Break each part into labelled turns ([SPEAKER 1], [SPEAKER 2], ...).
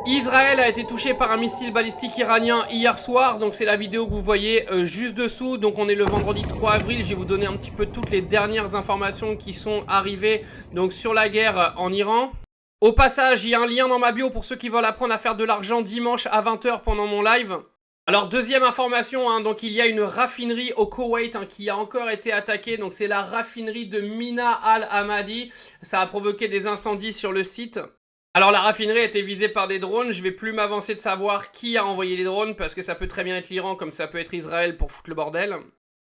[SPEAKER 1] Israël a été touché par un missile balistique iranien hier soir, donc c'est la vidéo que vous voyez juste dessous. Donc on est le vendredi 3 avril, je vais vous donner un petit peu toutes les dernières informations qui sont arrivées donc sur la guerre en Iran. Au passage, il y a un lien dans ma bio pour ceux qui veulent apprendre à faire de l'argent dimanche à 20 h pendant mon live. Alors deuxième information, donc il y a une raffinerie au Koweït qui a encore été attaquée, donc c'est la raffinerie de Mina Al-Hamadi. Ça a provoqué des incendies sur le site. Alors la raffinerie a été visée par des drones, je vais plus m'avancer de savoir qui a envoyé les drones parce que ça peut très bien être l'Iran comme ça peut être Israël pour foutre le bordel.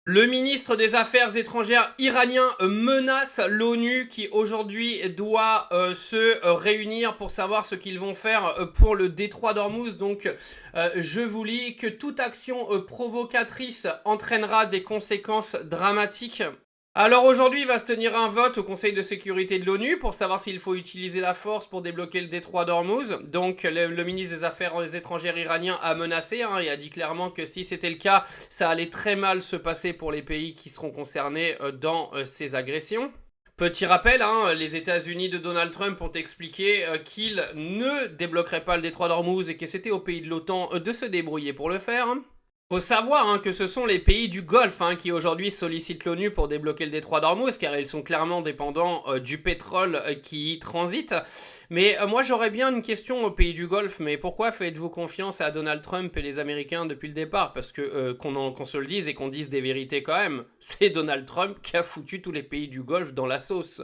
[SPEAKER 1] Le ministre des Affaires étrangères iranien menace l'ONU qui aujourd'hui doit se réunir pour savoir ce qu'ils vont faire pour le détroit d'Ormuz. Donc je vous lis que toute action provocatrice entraînera des conséquences dramatiques. Alors aujourd'hui, il va se tenir un vote au Conseil de sécurité de l'ONU pour savoir s'il faut utiliser la force pour débloquer le détroit d'Ormuz. Donc le ministre des Affaires étrangères iranien a menacé et a dit clairement que si c'était le cas, ça allait très mal se passer pour les pays qui seront concernés dans ces agressions. Petit rappel, les États-Unis de Donald Trump ont expliqué qu'ils ne débloqueraient pas le détroit d'Ormuz et que c'était au pays de l'OTAN de se débrouiller pour le faire. Faut savoir que ce sont les pays du Golfe qui aujourd'hui sollicitent l'ONU pour débloquer le détroit d'Ormuz car ils sont clairement dépendants du pétrole qui y transite. Mais moi j'aurais bien une question aux pays du Golfe, mais pourquoi faites-vous confiance à Donald Trump et les Américains depuis le départ? Parce que qu'on se le dise et qu'on dise des vérités quand même, c'est Donald Trump qui a foutu tous les pays du Golfe dans la sauce.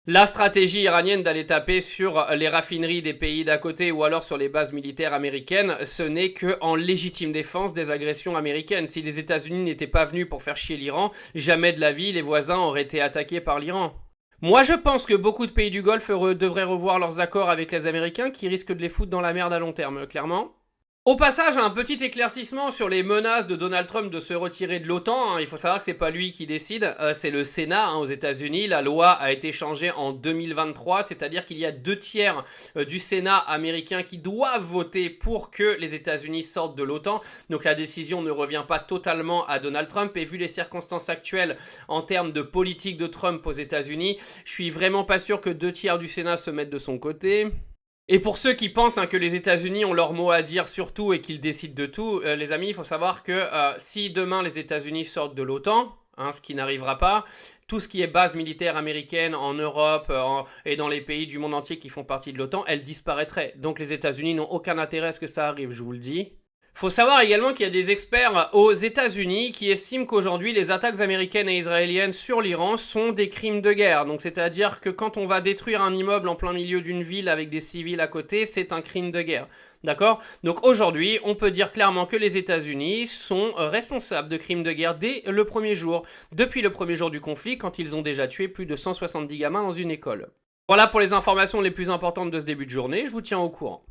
[SPEAKER 1] La stratégie iranienne d'aller taper sur les raffineries des pays d'à côté ou alors sur les bases militaires américaines, ce n'est qu'en légitime défense des agressions américaines. Si les États-Unis n'étaient pas venus pour faire chier l'Iran, jamais de la vie les voisins auraient été attaqués par l'Iran. Moi je pense que beaucoup de pays du Golfe devraient revoir leurs accords avec les Américains qui risquent de les foutre dans la merde à long terme, clairement. Au passage, un petit éclaircissement sur les menaces de Donald Trump de se retirer de l'OTAN. Il faut savoir que c'est pas lui qui décide, c'est le Sénat aux États-Unis. La loi a été changée en 2023, c'est-à-dire qu'il y a 2/3 du Sénat américain qui doivent voter pour que les États-Unis sortent de l'OTAN. Donc la décision ne revient pas totalement à Donald Trump. Et vu les circonstances actuelles en termes de politique de Trump aux États-Unis, je suis vraiment pas sûr que 2/3 du Sénat se mettent de son côté. Et pour ceux qui pensent que les États-Unis ont leur mot à dire sur tout et qu'ils décident de tout, les amis, il faut savoir que si demain les États-Unis sortent de l'OTAN, ce qui n'arrivera pas, tout ce qui est base militaire américaine en Europe et dans les pays du monde entier qui font partie de l'OTAN, elle disparaîtrait. Donc les États-Unis n'ont aucun intérêt à ce que ça arrive, je vous le dis. Faut savoir également qu'il y a des experts aux États-Unis qui estiment qu'aujourd'hui les attaques américaines et israéliennes sur l'Iran sont des crimes de guerre. Donc c'est-à-dire que quand on va détruire un immeuble en plein milieu d'une ville avec des civils à côté, c'est un crime de guerre. D'accord? Donc aujourd'hui, on peut dire clairement que les États-Unis sont responsables de crimes de guerre dès le premier jour. Depuis le premier jour du conflit, quand ils ont déjà tué plus de 170 gamins dans une école. Voilà pour les informations les plus importantes de ce début de journée, je vous tiens au courant.